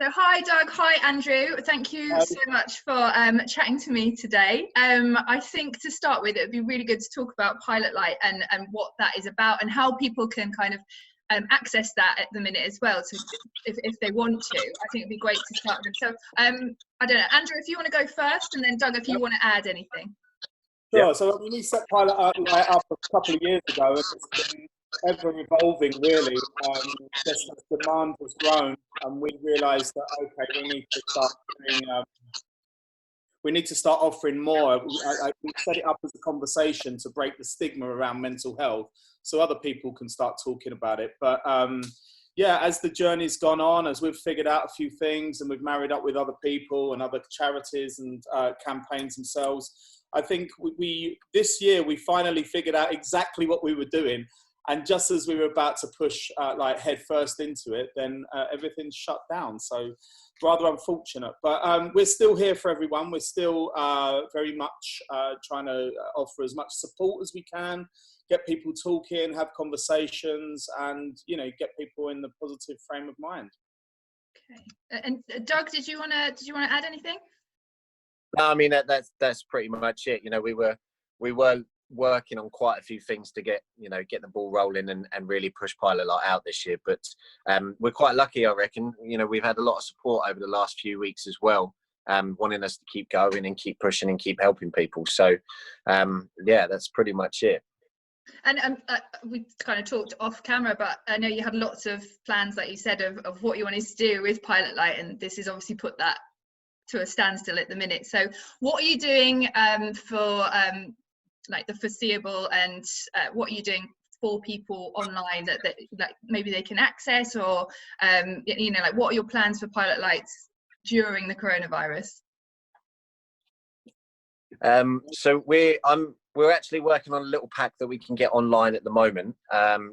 So hi Doug, hi Andrew. Thank you so much for chatting to me today. I think to start with, it would be really good to talk about Pilot Light and what that is about and how people can kind of access that at the minute as well. So if they want to, I think it'd be great to start with them. So I don't know, Andrew, if you want to go first, and then Doug, if you want to add anything. Sure. Yeah. So we set Pilot Light up a couple of years ago, and it's been ever evolving, really. Just as demand has grown, and we realised that okay, we need to start offering more. We set it up as a conversation to break the stigma around mental health, so other people can start talking about it. But yeah, as the journey's gone on, as we've figured out a few things, and we've married up with other people and other charities and campaigns themselves, I think this year we finally figured out exactly what we were doing. And just as we were about to push like head first into it, then everything shut down. So rather unfortunate, but we're still here for everyone. We're still very much trying to offer as much support as we can, get people talking, have conversations, and get people in the positive frame of mind. Okay. And Doug, did you want to add anything? No, I mean that's pretty much it. We were working on quite a few things to get the ball rolling and really push Pilot Light out this year, but we're quite lucky, I reckon. We've had a lot of support over the last few weeks as well, wanting us to keep going and keep pushing and keep helping people. So yeah, that's pretty much it. And we kind of talked off camera, but I know you had lots of plans, like you said, of what you wanted to do with Pilot Light, and this has obviously put that to a standstill at the minute. So what are you doing for like the foreseeable, and what are you doing for people online that like maybe they can access, or like what are your plans for Pilot Lights during the coronavirus? So we're actually working on a little pack that we can get online at the moment.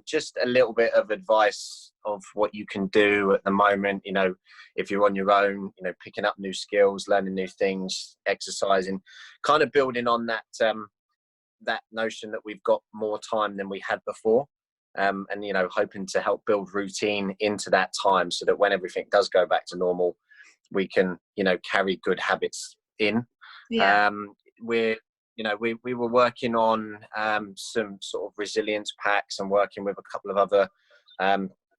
Just a little bit of advice of what you can do at the moment, if you're on your own, picking up new skills, learning new things, exercising, kind of building on that that notion that we've got more time than we had before, and hoping to help build routine into that time so that when everything does go back to normal, we can carry good habits in. Yeah. We were working on some sort of resilience packs and working with a couple of other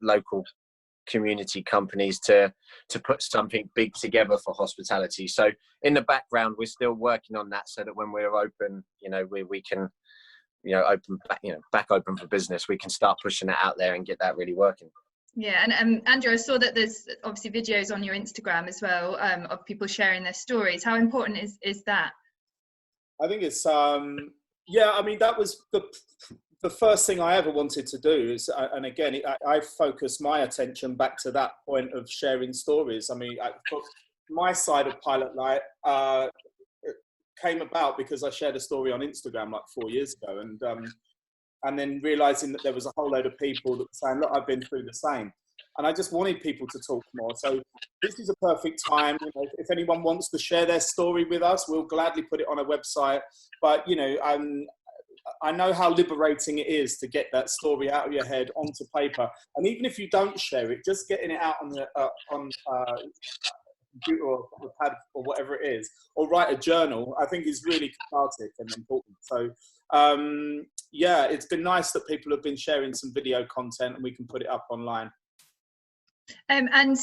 local community companies to put something big together for hospitality. So in the background, we're still working on that so that when we're open, we can, open back open for business, we can start pushing it out there and get that really working. Yeah, and Andrew, I saw that there's obviously videos on your Instagram as well of people sharing their stories. How important is that? I think it's yeah, I mean, that was the first thing I ever wanted to do is, and again, I focused my attention back to that point of sharing stories. I mean, my side of Pilot Light came about because I shared a story on Instagram like 4 years ago, and then realizing that there was a whole load of people that were saying, look, I've been through the same. And I just wanted people to talk more. So this is a perfect time. If anyone wants to share their story with us, we'll gladly put it on a website. But, I know how liberating it is to get that story out of your head onto paper. And even if you don't share it, just getting it out on the computer or pad or whatever it is, or write a journal, I think is really cathartic and important. So, yeah, it's been nice that people have been sharing some video content and we can put it up online. And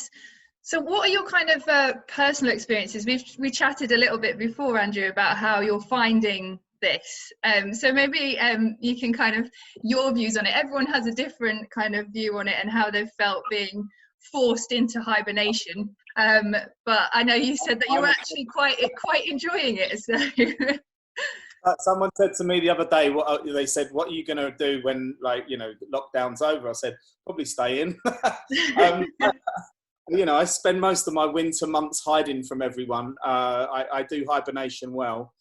so what are your kind of personal experiences? We chatted a little bit before, Andrew, about how you're finding this. So maybe you can kind of, your views on it. Everyone has a different kind of view on it and how they've felt being forced into hibernation. But I know you said that you were actually quite enjoying it. So. Someone said to me the other day, they said, what are you going to do when, lockdown's over? I said, probably stay in. I spend most of my winter months hiding from everyone. I do hibernation well.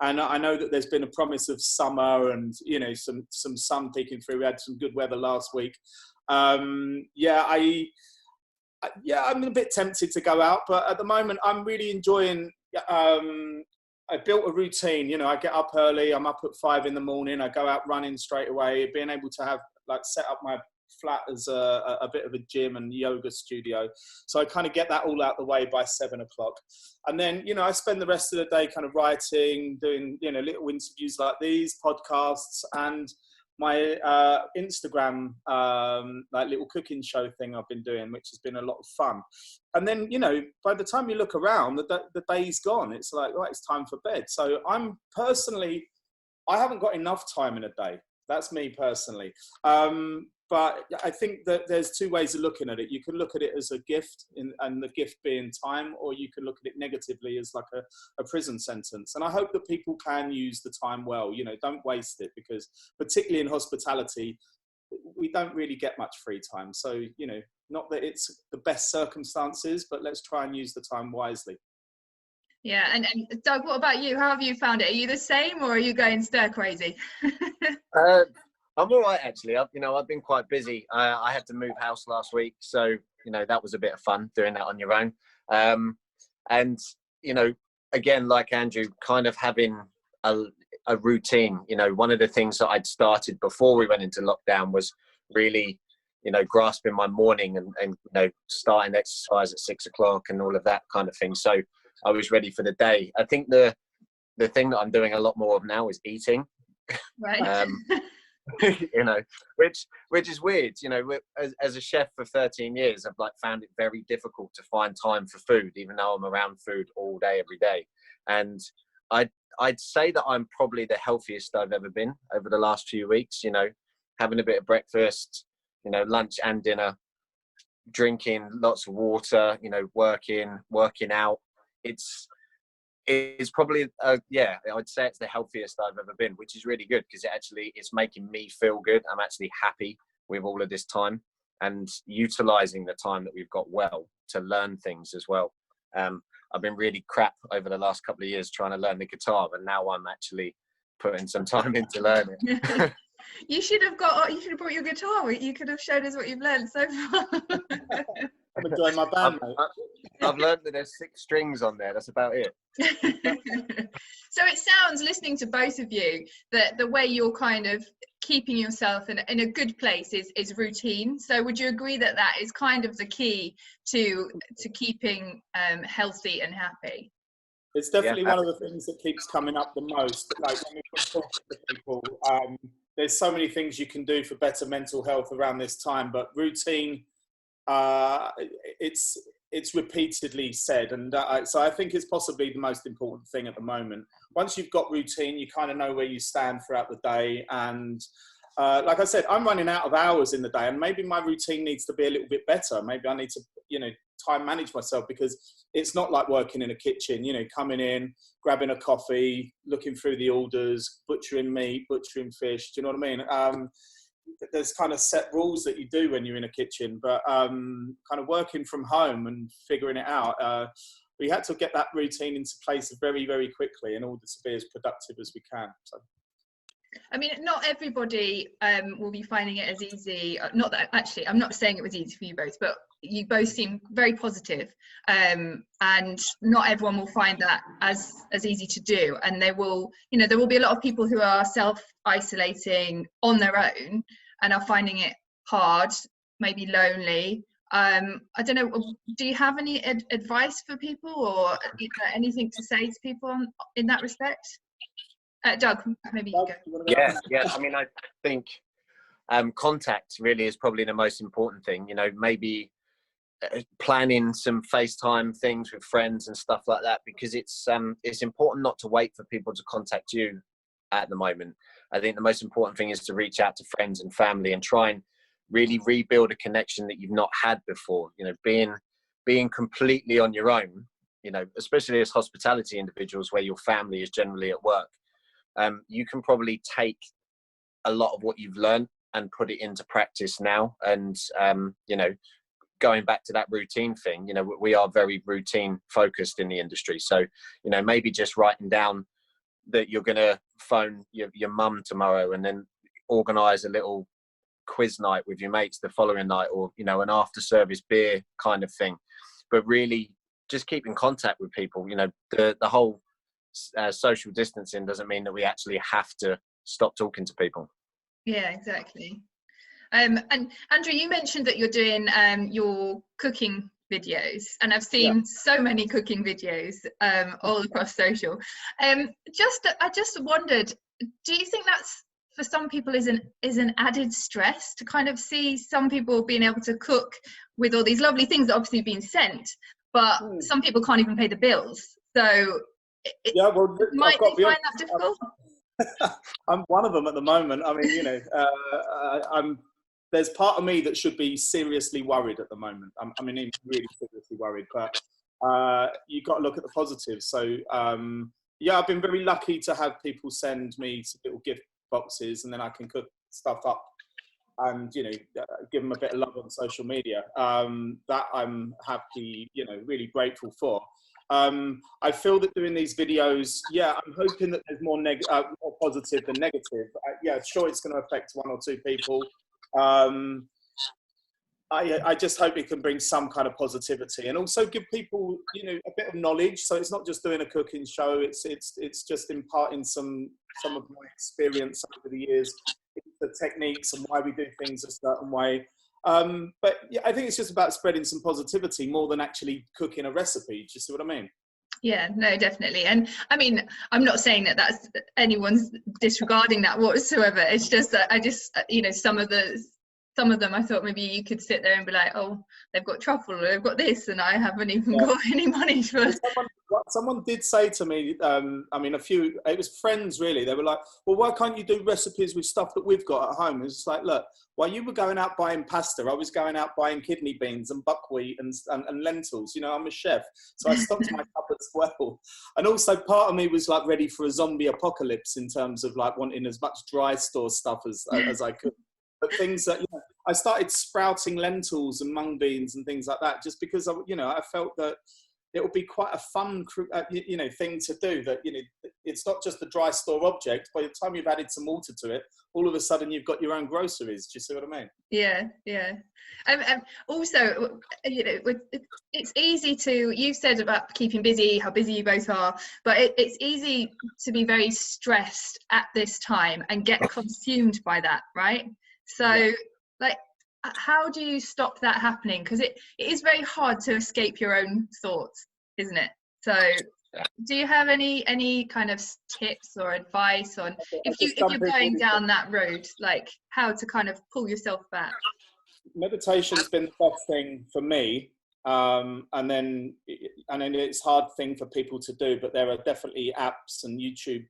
And I know that there's been a promise of summer and, some sun peeking through. We had some good weather last week. I'm a bit tempted to go out, but at the moment I'm really enjoying, I built a routine, I get up early, I'm up at 5 in the morning, I go out running straight away, being able to have set up my flat as a bit of a gym and yoga studio. So I kind of get that all out the way by 7 o'clock. And then, you know, I spend the rest of the day kind of writing, doing, you know, little interviews like these, podcasts, and my Instagram, like little cooking show thing I've been doing, which has been a lot of fun. And then, you know, by the time you look around, the day's gone. It's like, right, it's time for bed. So I haven't got enough time in a day. That's me personally. But I think that there's two ways of looking at it. You can look at it as a gift, and the gift being time, or you can look at it negatively as like a prison sentence. And I hope that people can use the time well. You know, don't waste it, because particularly in hospitality, we don't really get much free time. So, you know, not that it's the best circumstances, but let's try and use the time wisely. Yeah, and Doug, what about you? How have you found it? Are you the same, or are you going stir crazy? I'm all right, actually. I've been quite busy. I had to move house last week, so, you know, that was a bit of fun doing that on your own. And, you know, again, like Andrew, kind of having a routine. You know, one of the things that I'd started before we went into lockdown was really, you know, grasping my morning and you know, starting exercise at 6 o'clock and all of that kind of thing. So I was ready for the day. I think the thing that I'm doing a lot more of now is eating. Right. You know, which is weird. You know, as a chef for 13 years, I've like found it very difficult to find time for food, even though I'm around food all day, every day. And I'd say that I'm probably the healthiest I've ever been over the last few weeks. You know, having a bit of breakfast, you know, lunch and dinner, drinking lots of water, you know, working out. It's probably, yeah, I'd say it's the healthiest I've ever been, which is really good, because it's making me feel good. I'm actually happy with all of this time and utilising the time that we've got well to learn things as well. I've been really crap over the last couple of years trying to learn the guitar, but now I'm actually putting some time into learning. You should have brought your guitar. You could have showed us what you've learned so far. I'm enjoying my band, mate. I've learned that there's 6 strings on there. That's about it. So it sounds, listening to both of you, that the way you're kind of keeping yourself in a good place is routine. So would you agree that that is kind of the key to keeping healthy and happy? It's definitely one of the things that keeps coming up the most. Like when we talk to people, there's so many things you can do for better mental health around this time, but routine, it's repeatedly said, and so I think it's possibly the most important thing at the moment. Once you've got routine, you kind of know where you stand throughout the day, and like I said, I'm running out of hours in the day, and maybe my routine needs to be a little bit better. Maybe I need to, you know, time manage myself, because it's not like working in a kitchen, you know, coming in, grabbing a coffee, looking through the orders, butchering meat, butchering fish. Do you know what I mean? There's kind of set rules that you do when you're in a kitchen, but kind of working from home and figuring it out, we had to get that routine into place very, very quickly in order to be as productive as we can. So. I mean, not everybody will be finding it as easy. Not that, actually, I'm not saying it was easy for you both, but you both seem very positive, and not everyone will find that as easy to do. And there will be a lot of people who are self-isolating on their own and are finding it hard, maybe lonely. I don't know, do you have any advice for people, or anything to say to people in that respect? Doug, maybe you go. Yeah. I mean, I think contact really is probably the most important thing. You know, maybe planning some FaceTime things with friends and stuff like that, because it's important not to wait for people to contact you at the moment. I think the most important thing is to reach out to friends and family and try and really rebuild a connection that you've not had before. You know, being completely on your own, you know, especially as hospitality individuals where your family is generally at work. You can probably take a lot of what you've learned and put it into practice now. And, you know, going back to that routine thing, you know, we are very routine focused in the industry. So, you know, maybe just writing down that you're going to phone your mum tomorrow and then organise a little quiz night with your mates the following night, or, you know, an after service beer kind of thing. But really just keep in contact with people. You know, the whole social distancing doesn't mean that we actually have to stop talking to people. Yeah, exactly. And Andrew, you mentioned that you're doing your cooking videos, and I've seen so many cooking videos all across social. I just wondered, do you think that's, for some people, is an added stress to kind of see some people being able to cook with all these lovely things that obviously being sent, but some people can't even pay the bills? So might they find that difficult? I'm one of them at the moment. I mean, you know, there's part of me that should be seriously worried at the moment. I mean, really seriously worried. But you've got to look at the positives. So I've been very lucky to have people send me some little gift boxes, and then I can cook stuff up and, you know, give them a bit of love on social media. That I'm happy, you know, really grateful for. I feel that doing these videos, I'm hoping that there's more positive than negative. Sure, it's going to affect one or two people. I just hope it can bring some kind of positivity, and also give people, you know, a bit of knowledge. So it's not just doing a cooking show. It's just imparting some of my experience over the years, the techniques and why we do things a certain way. But yeah, I think it's just about spreading some positivity more than actually cooking a recipe. Do you see what I mean? Yeah, no, definitely. And I mean, I'm not saying that that's anyone's disregarding that whatsoever. It's just that I just, you know, some of them I thought maybe you could sit there and be like, oh, they've got truffle, or they've got this, and I haven't even got any money for. Someone did say to me, I mean, it was friends really. They were like, well, why can't you do recipes with stuff that we've got at home? It's like, look, while you were going out buying pasta, I was going out buying kidney beans and buckwheat and lentils. You know, I'm a chef, so I stocked my cupboard as well. And also part of me was like ready for a zombie apocalypse in terms of like wanting as much dry store stuff as I could. But things that, you know, I started sprouting lentils and mung beans and things like that, just because I felt that it would be quite a fun, you know, thing to do. That, you know, it's not just a dry store object. By the time you've added some water to it, all of a sudden you've got your own groceries. Do you see what I mean? Yeah. Also, you know, it's easy to. You said about keeping busy, how busy you both are, but it's easy to be very stressed at this time and get consumed by that, right? So, like, how do you stop that happening? Because it is very hard to escape your own thoughts, isn't it? So do you have any kind of tips or advice on if you're going down that road, like how to kind of pull yourself back? Meditation's been the best thing for me, and then it's a hard thing for people to do, but there are definitely apps and YouTube,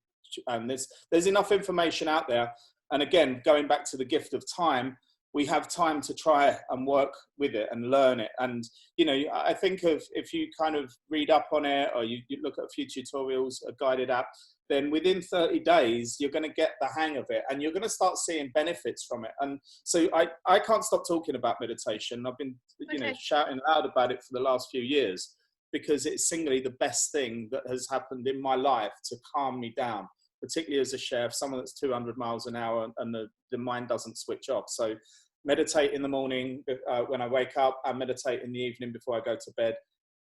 and there's enough information out there. And again, going back to the gift of time, we have time to try and work with it and learn it. And, you know, I think if you kind of read up on it, or you look at a few tutorials, a guided app, then within 30 days, you're going to get the hang of it and you're going to start seeing benefits from it. And so I can't stop talking about meditation. I've been, you know, shouting loud about it for the last few years, because it's singly the best thing that has happened in my life to calm me down, particularly as a chef, someone that's 200 miles an hour and the mind doesn't switch off. So meditate in the morning when I wake up, and meditate in the evening before I go to bed.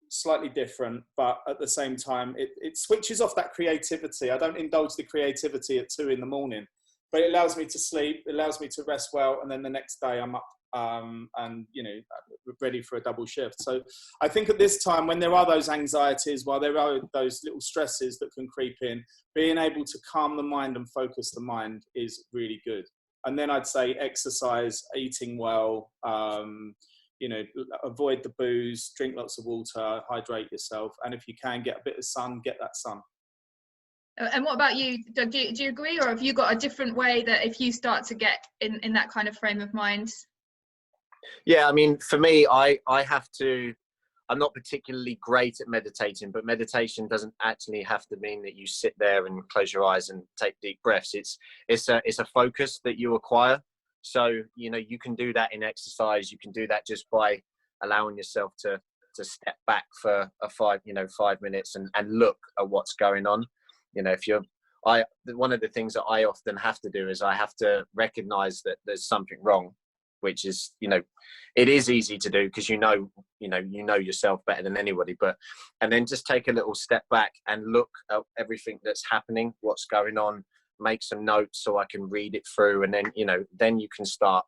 Slightly different, but at the same time, it switches off that creativity. I don't indulge the creativity at 2 a.m, but it allows me to sleep, it allows me to rest well, and then the next day I'm up and, you know, ready for a double shift. So I think at this time, when there are those anxieties, while there are those little stresses that can creep in, being able to calm the mind and focus the mind is really good. And then I'd say exercise, eating well, you know, avoid the booze, drink lots of water, hydrate yourself, and if you can, get a bit of sun, get that sun. And what about you, Doug? Do you agree, or have you got a different way that if you start to get in that kind of frame of mind? Yeah, I mean, for me, I have to. I'm not particularly great at meditating, but meditation doesn't actually have to mean that you sit there and close your eyes and take deep breaths. It's a focus that you acquire. So, you know, you can do that in exercise. You can do that just by allowing yourself to step back for 5 minutes and look at what's going on. You know, one of the things that I often have to do is I have to recognize that there's something wrong, which is, you know, it is easy to do because you know yourself better than anybody, and then just take a little step back and look at everything that's happening, what's going on, make some notes so I can read it through, and then, you know, then you can start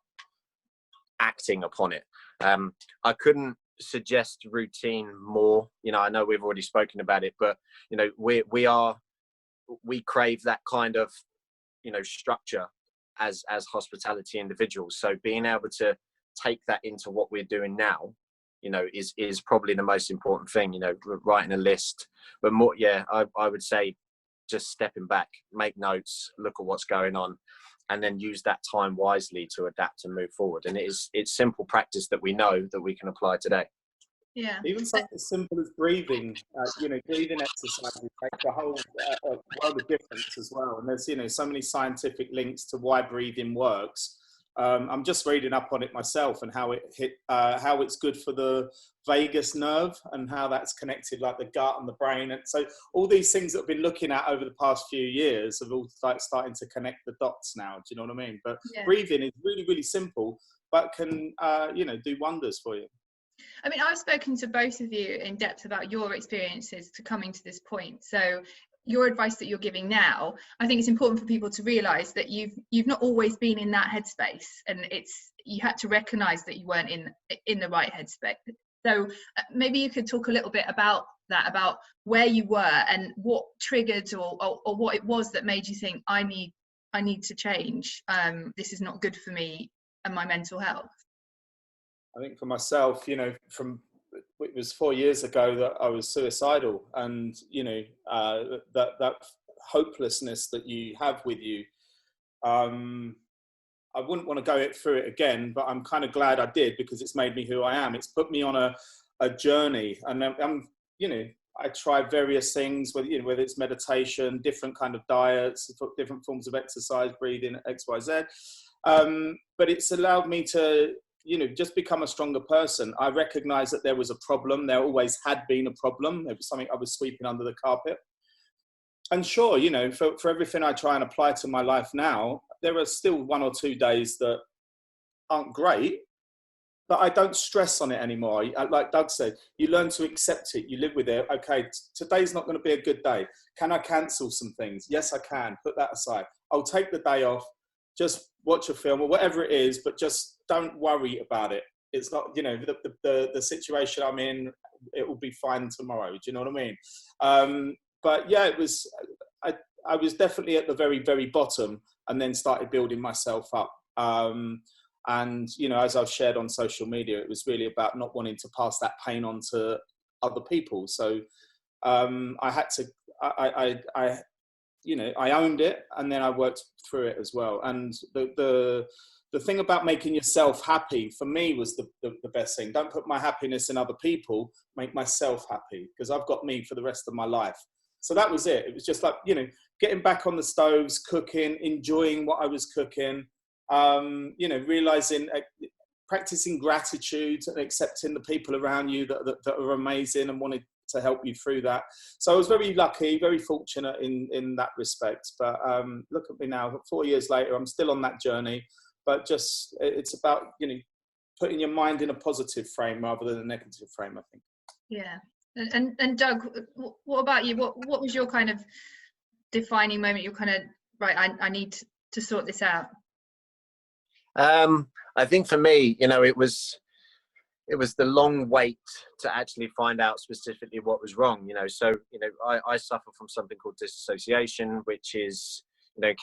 acting upon it. I couldn't suggest routine more. You know, I know we've already spoken about it, but you know, we crave that kind of, you know, structure as hospitality individuals. So being able to take that into what we're doing now, you know, is probably the most important thing. You know, writing a list, but more, I would say just stepping back, make notes, look at what's going on, and then use that time wisely to adapt and move forward. And it's simple practice that we know that we can apply today. Yeah. Even something as simple as breathing, you know, breathing exercises make a whole world of difference as well. And there's, you know, so many scientific links to why breathing works. I'm just reading up on it myself and how it's good for the vagus nerve and how that's connected, like the gut and the brain. And so all these things that I've been looking at over the past few years have all like starting to connect the dots now. Do you know what I mean? But breathing is really, really simple, but can, you know, do wonders for you. I mean, I've spoken to both of you in depth about your experiences to coming to this point. So your advice that you're giving now, I think it's important for people to realise that you've not always been in that headspace, and you had to recognise that you weren't in the right headspace. So maybe you could talk a little bit about that, about where you were and what triggered or what it was that made you think, I need to change. This is not good for me and my mental health. I think for myself, you know, it was 4 years ago that I was suicidal, and you know, that hopelessness that you have with you. I wouldn't want to go through it again, but I'm kind of glad I did, because it's made me who I am. It's put me on a journey, and I'm, you know, I tried various things, whether it's meditation, different kind of diets, different forms of exercise, breathing, X, Y, Z. But it's allowed me to, you know, just become a stronger person. I recognized that there was a problem. There always had been a problem. It was something I was sweeping under the carpet. And sure, you know, for everything I try and apply to my life now, there are still 1 or 2 days that aren't great, but I don't stress on it anymore. Like Doug said, you learn to accept it. You live with it. Okay, today's not going to be a good day. Can I cancel some things? Yes, I can. Put that aside. I'll take the day off. Just watch a film or whatever it is, but just don't worry about it. It's not, you know, the situation I'm in, it will be fine tomorrow. Do you know what I mean? But yeah, I was definitely at the very, very bottom, and then started building myself up. And, you know, as I've shared on social media, it was really about not wanting to pass that pain on to other people. So I had to, you know, I owned it, and then I worked through it as well. And the thing about making yourself happy for me was the best thing. Don't put my happiness in other people, make myself happy, because I've got me for the rest of my life. So that was it. It was just like, you know, getting back on the stoves, cooking, enjoying what I was cooking, you know, realizing, practicing gratitude and accepting the people around you that are amazing and wanted to help you through that. So I was very lucky, very fortunate in that respect. But look at me now, 4 years later, I'm still on that journey. But just, it's about, you know, putting your mind in a positive frame rather than a negative frame, I think. Yeah. And Doug, what about you? What was your kind of defining moment? You're kind of, right, I need to sort this out. I think for me, you know, it was the long wait to actually find out specifically what was wrong, you know. So, you know, I suffer from something called disassociation, which is, you know, it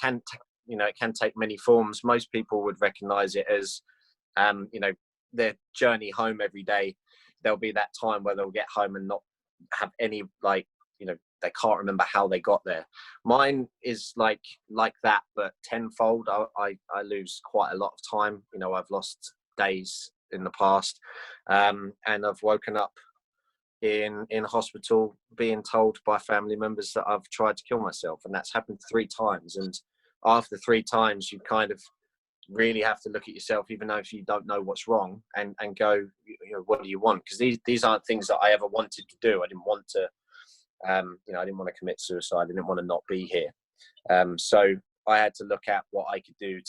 can take many forms. Most people would recognize it as, you know, their journey home every day. There'll be that time where they'll get home and not have any, like, you know, they can't remember how they got there. Mine is like that, but tenfold. I lose quite a lot of time. You know, I've lost days in the past, and I've woken up in hospital being told by family members that I've tried to kill myself, and that's happened 3 times. And after 3 times, you kind of really have to look at yourself, even though if you don't know what's wrong, and go, you know, what do you want? Because these aren't things that I ever wanted to do. I didn't want to, you know, I didn't want to commit suicide. I didn't want to not be here. So I had to look at what I could do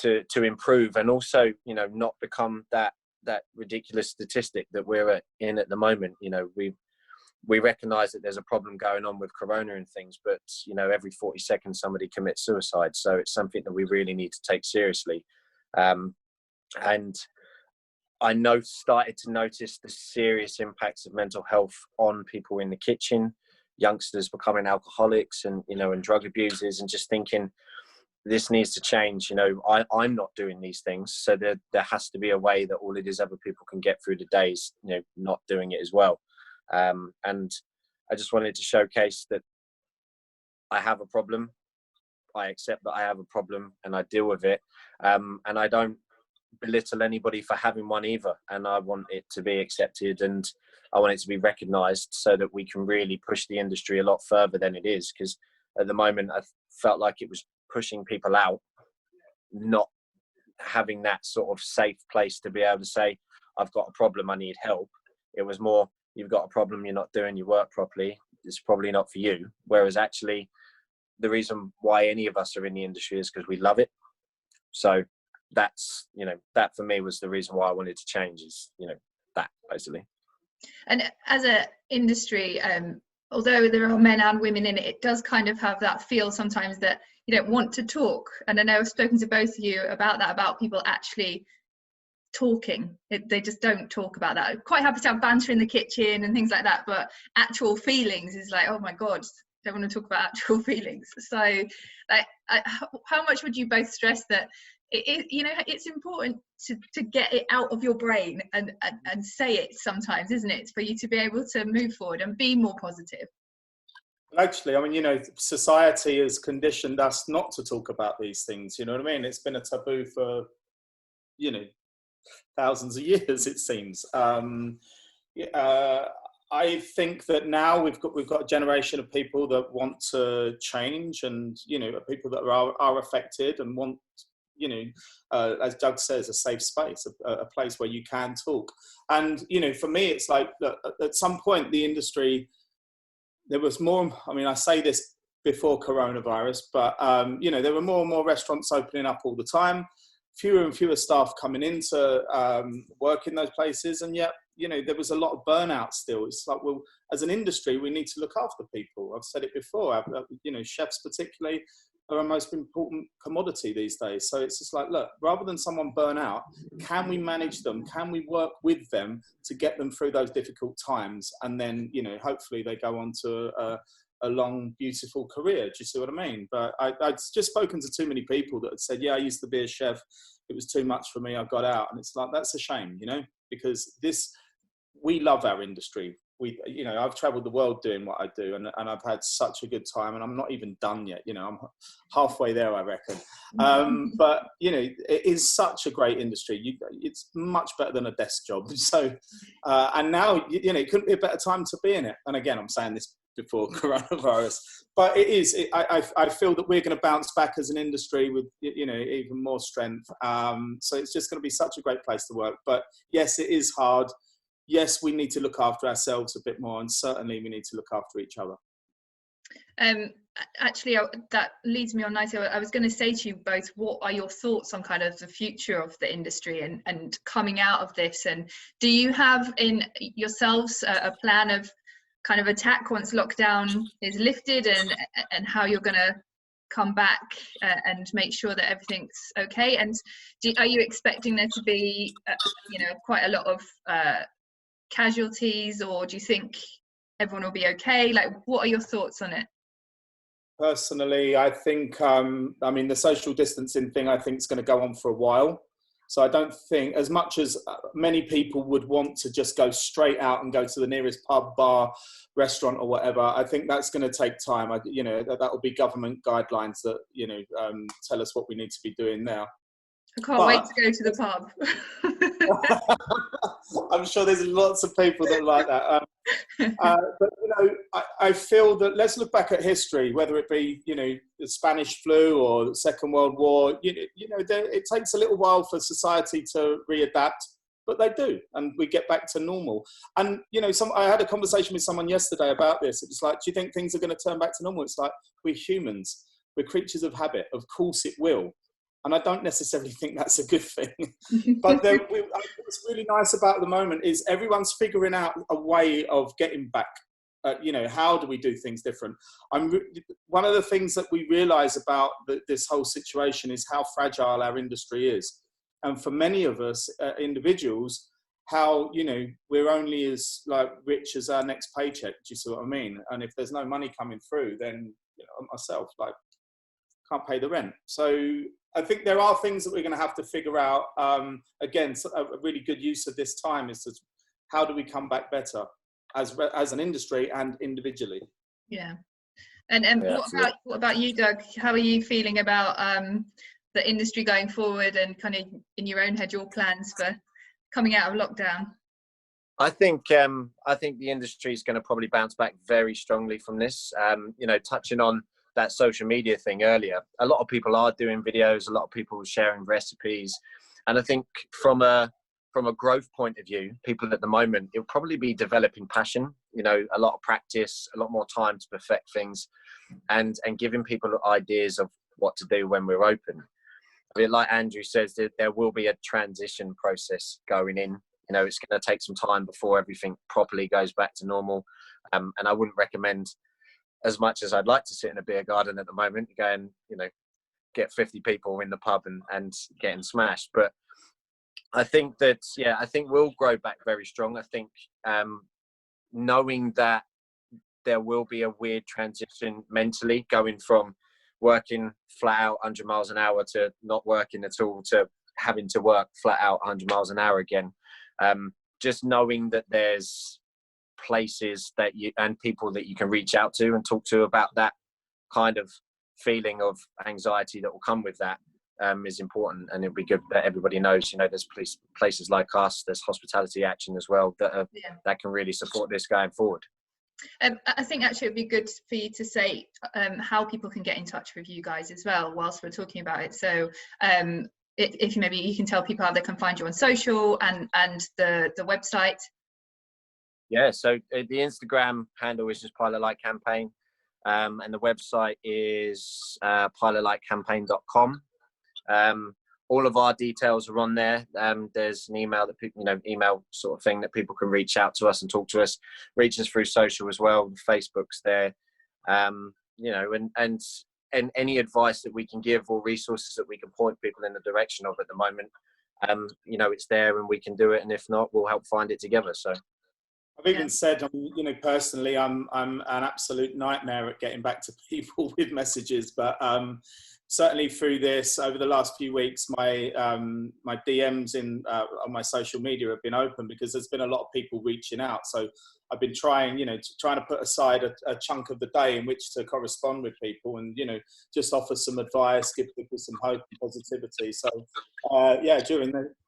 to improve, and also, you know, not become that ridiculous statistic that we're in at the moment. You know, we recognize that there's a problem going on with corona and things, but, you know, every 40 seconds somebody commits suicide. So it's something that we really need to take seriously. And started to notice the serious impacts of mental health on people in the kitchen, youngsters becoming alcoholics and, and drug abusers, and just thinking this needs to change. I'm not doing these things. So there has to be a way that all of these other people can get through the days, not doing it as well. And I just wanted to showcase that I have a problem. I accept that I have a problem and I deal with it. And I don't belittle anybody for having one either, and I want it to be accepted and I want it to be recognized so that we can really push the industry a lot further than it is, because at the moment I felt like it was pushing people out, not having that sort of safe place to be able to say, I've got a problem, I need help. It was more, you've got a problem, you're not doing your work properly, it's probably not for you. Whereas actually the reason why any of us are in the industry is because we love it. So that's, that for me was the reason why I wanted to change, is, that basically. And as an industry, although there are men and women in it, it does kind of have that feel sometimes that you don't want to talk. And I know I've spoken to both of you about that, about people actually talking. They just don't talk about that. I'm quite happy to have banter in the kitchen and things like that, but actual feelings is like, oh my God, don't want to talk about actual feelings. So like, how much would you both stress that it's important to get it out of your brain and say it sometimes, isn't it, for you to be able to move forward and be more positive? Actually, I mean, society has conditioned us not to talk about these things. You know what I mean? It's been a taboo for, thousands of years, it seems. I think that now we've got a generation of people that want to change, and people that are affected and want, as Doug says, a safe space, a place where you can talk. And for me, it's like, look, at some point the industry, there was more. I mean, I say this before coronavirus, but there were more and more restaurants opening up all the time. Fewer and fewer staff coming in to work in those places, and yet there was a lot of burnout still. It's like, well, as an industry, we need to look after people. I've said it before. Chefs particularly are our most important commodity these days. So it's just like, look, rather than someone burn out, can we manage them? Can we work with them to get them through those difficult times? And then, hopefully they go on to a long, beautiful career. Do you see what I mean? But I'd just spoken to too many people that had said, yeah, I used to be a chef. It was too much for me. I got out. And it's like, that's a shame, because we love our industry. I've traveled the world doing what I do, and I've had such a good time, and I'm not even done yet. I'm halfway there, I reckon. But it is such a great industry. It's much better than a desk job. So, and now, it couldn't be a better time to be in it. And again, I'm saying this before coronavirus, but it is. I feel that we're going to bounce back as an industry with even more strength. So it's just going to be such a great place to work. But yes, it is hard. Yes, we need to look after ourselves a bit more, and certainly we need to look after each other. Actually, that leads me on nicely. I was going to say to you both, what are your thoughts on kind of the future of the industry and coming out of this? And do you have in yourselves a plan of kind of attack once lockdown is lifted, and how you're going to come back and make sure that everything's okay? And are you expecting there to be quite a lot of casualties, or do you think everyone will be okay? Like, what are your thoughts on it? Personally, I think the social distancing thing, I think, is going to go on for a while. So I don't think, as much as many people would want to just go straight out and go to the nearest pub, bar, restaurant or whatever, I think that's going to take time. That will be government guidelines that tell us what we need to be doing now. I can't wait to go to the pub. I'm sure there's lots of people that like that. But I feel that, let's look back at history, whether it be the Spanish flu or the Second World War. It takes a little while for society to readapt, but they do, and we get back to normal. And I had a conversation with someone yesterday about this. It was like, do you think things are going to turn back to normal? It's like, we're humans, we're creatures of habit. Of course it will. And I don't necessarily think that's a good thing. But what's really nice about the moment is everyone's figuring out a way of getting back. How do we do things different? One of the things that we realise about this whole situation is how fragile our industry is. And for many of us individuals, how, you know, we're only as like rich as our next paycheck. Do you see what I mean? And if there's no money coming through, then, you know, myself, like, can't pay the rent. So I think there are things that we're going to have to figure out. Again, a really good use of this time is to, how do we come back better as an industry and individually? Yeah. And what about you, Doug? How are you feeling about the industry going forward, and kind of in your own head, your plans for coming out of lockdown? I think the industry is going to probably bounce back very strongly from this. You know, touching on that social media thing earlier, a lot of people are doing videos, a lot of people are sharing recipes, and I think from a growth point of view, people at the moment, it'll probably be developing passion, you know, a lot of practice, a lot more time to perfect things, and giving people ideas of what to do when we're open. I mean, like Andrew says, there will be a transition process going in. You know, it's going to take some time before everything properly goes back to normal. And I wouldn't recommend, as much as I'd like to sit in a beer garden at the moment, go and, you know, get 50 people in the pub and getting smashed. But I think that, yeah, I think we'll grow back very strong. I think knowing that there will be a weird transition mentally, going from working flat out 100 miles an hour to not working at all, to having to work flat out 100 miles an hour again. Just knowing that there's places that you and people that you can reach out to and talk to about that kind of feeling of anxiety that will come with that is important. And it'll be good that everybody knows, you know, there's places like us, there's Hospitality Action as well, that that can really support this going forward. I think actually it'd be good for you to say how people can get in touch with you guys as well whilst we're talking about it. So if maybe you can tell people how they can find you on social and the website. Yeah, so the Instagram handle is just Pilot Light Campaign, and the website is pilotlightcampaign.com. All of our details are on there. There's an email that people, you know, email sort of thing that people can reach out to us and talk to us, reach us through social as well. Facebook's there, you know, and any advice that we can give or resources that we can point people in the direction of at the moment, you know, it's there and we can do it. And if not, we'll help find it together. So I've even said, you know, personally, I'm an absolute nightmare at getting back to people with messages, but certainly through this, over the last few weeks, my DMs on my social media have been open because there's been a lot of people reaching out. So I've been trying, you know, trying to put aside a chunk of the day in which to correspond with people and, you know, just offer some advice, give people some hope and positivity. So yeah,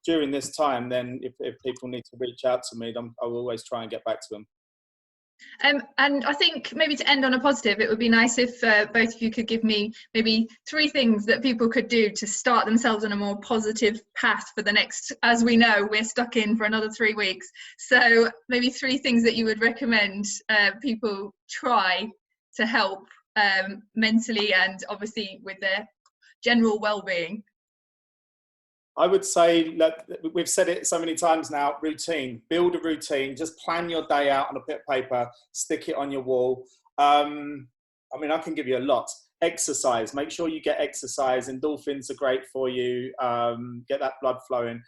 during this time, then if people need to reach out to me, I'll always try and get back to them. And I think maybe to end on a positive, it would be nice if both of you could give me maybe 3 things that people could do to start themselves on a more positive path for the next, as we know, we're stuck in for another 3 weeks. So maybe 3 things that you would recommend people try to help mentally and obviously with their general well-being. I would say, like we've said it so many times now, routine. Build a routine. Just plan your day out on a bit of paper, stick it on your wall. I mean, I can give you a lot. Exercise. Make sure you get exercise. Endorphins are great for you. Get that blood flowing.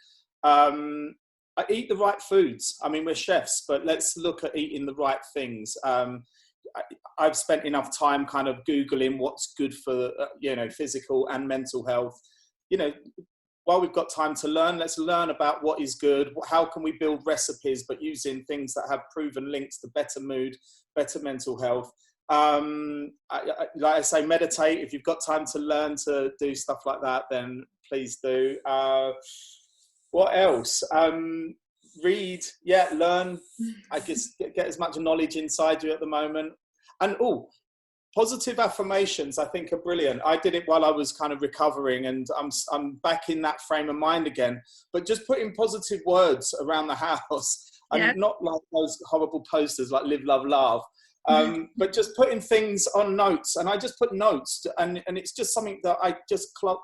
Eat the right foods. I mean, we're chefs, but let's look at eating the right things. I've spent enough time kind of Googling what's good for, you know, physical and mental health. You know, while we've got time to learn, let's learn about what is good. How can we build recipes, but using things that have proven links to better mood, better mental health. Like I say, meditate. If you've got time to learn to do stuff like that, then please do. What else? Read, learn. I guess get as much knowledge inside you at the moment. And positive affirmations, I think, are brilliant. I did it while I was kind of recovering, and I'm back in that frame of mind again. But just putting positive words around the house, and not like those horrible posters like "Live, Love, Laugh," but just putting things on notes. And I just put notes, and it's just something that I just clock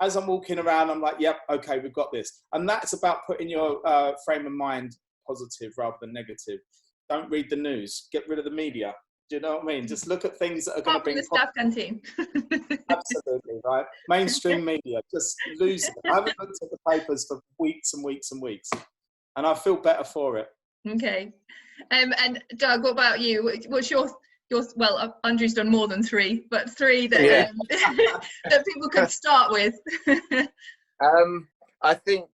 as I'm walking around. I'm like, "Yep, okay, we've got this." And that's about putting your frame of mind positive rather than negative. Don't read the news. Get rid of the media. Do you know what I mean? Just look at things that are going to Apart from bring the staff canteen. absolutely right. Mainstream media, just lose it. I haven't looked at the papers for weeks and weeks and weeks, and I feel better for it. Okay, and Doug, what about you? What's your well, Andrew's done more than 3, but 3 that that people could start with. I think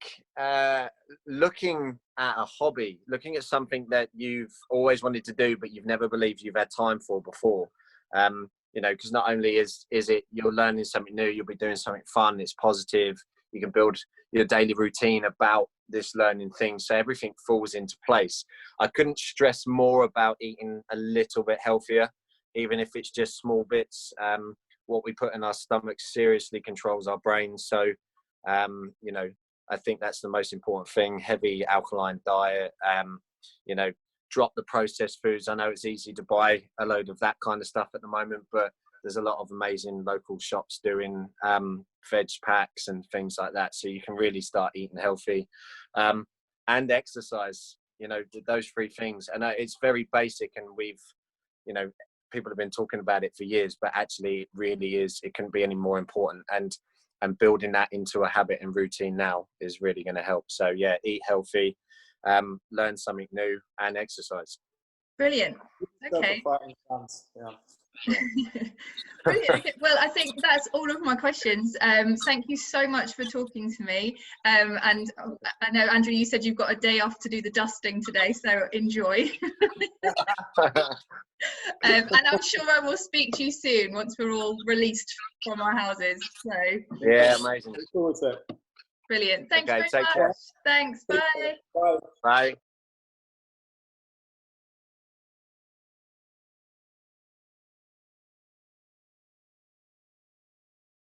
looking at a hobby, looking at something that you've always wanted to do but you've never believed you've had time for before, you know, because not only is it you're learning something new, you'll be doing something fun, it's positive, you can build your daily routine about this learning thing, so everything falls into place. I couldn't stress more about eating a little bit healthier, even if it's just small bits. What we put in our stomachs seriously controls our brains, so you know, I think that's the most important thing. Heavy alkaline diet, you know, drop the processed foods. I know it's easy to buy a load of that kind of stuff at the moment, but there's a lot of amazing local shops doing veg packs and things like that, so you can really start eating healthy, and exercise. You know, those 3 things, and it's very basic, and we've, you know, people have been talking about it for years, but actually it really is, it couldn't be any more important, and building that into a habit and routine now is really going to help. So yeah, eat healthy, learn something new, and exercise. Brilliant. Okay. Brilliant. Okay. Well, I think that's all of my questions. Thank you so much for talking to me. And I know, Andrew, you said you've got a day off to do the dusting today, so enjoy. And I'm sure I will speak to you soon once we're all released from our houses. So yeah, amazing. Look forward to it. Brilliant. Thanks okay, very much. Care. Thanks. Bye. Bye. Bye.